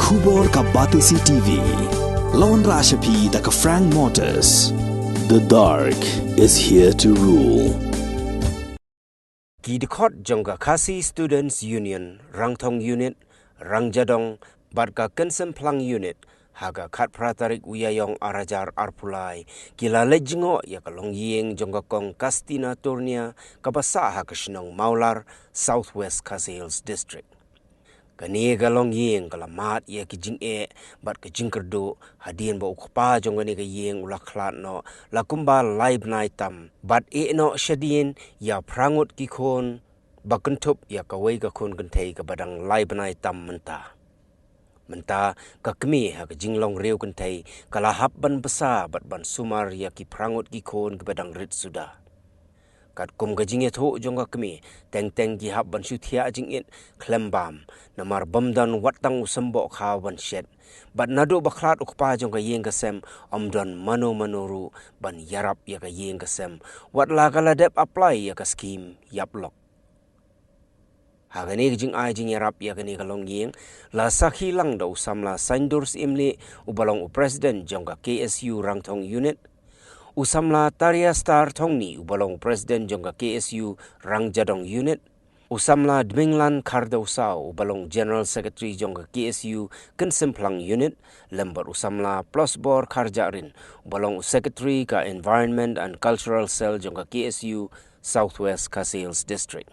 Khubor ka Batisi TV. Lawan Rashapi da ka Frank Motors. The dark is here to rule. Kidikot jongga Khasi Students Union, Rangthong Unit, Rangjadong, Barka Kensem Plang Unit, Haga Kat Pratarik Uyayong Arajar Arpulai, Kila Lejingo Yakalong Ying jongga Kong Kastina Turnia, Kabasa Haga Shnong Mawlar, Southwest Khasi Hills District. Kani galong yeng kalamat ya ki Jingit bat ke jingkerdo hadian ba ukpa jong ni ka yeng ulaklat no lakumba live night tam bat no shadien ya prangut ki Khun bakentup ya kawai ka Khun kentai ka badang live night tam menta ka Kmie ha ka jinglong reu kentai kalahap ban besar bat ban sumar ya ki prangut ki Khun ka badang rit sudah. Kat kum ka Jingit ho jong ka Kmie teng ki hab ban shu Thiah Jingit klembam namar bamdan watang usambo kha ban shet bat nado baklat ukpa jong ka yeng ka sem amdan mano ru ban yarap ya ka yeng ka sem wat la kala dep apply ya ka scheme yaplok hagani jing yarap ya ka ni kalong yeng la sakhi lang da usamla saindurs imli ubalong president jong ka KSU Rangthong Unit Usamla Thiah Star Thongni ubalong President jongga KSU Rangjadong Unit. Usamla Dminglan Kardosau ubalong General Secretary jongga KSU Kensemplang Unit. Lembar usamla Plosbor Karjarin ubalong Secretary ka Environment and Cultural Cell jongga KSU Southwest Khasi Hills District.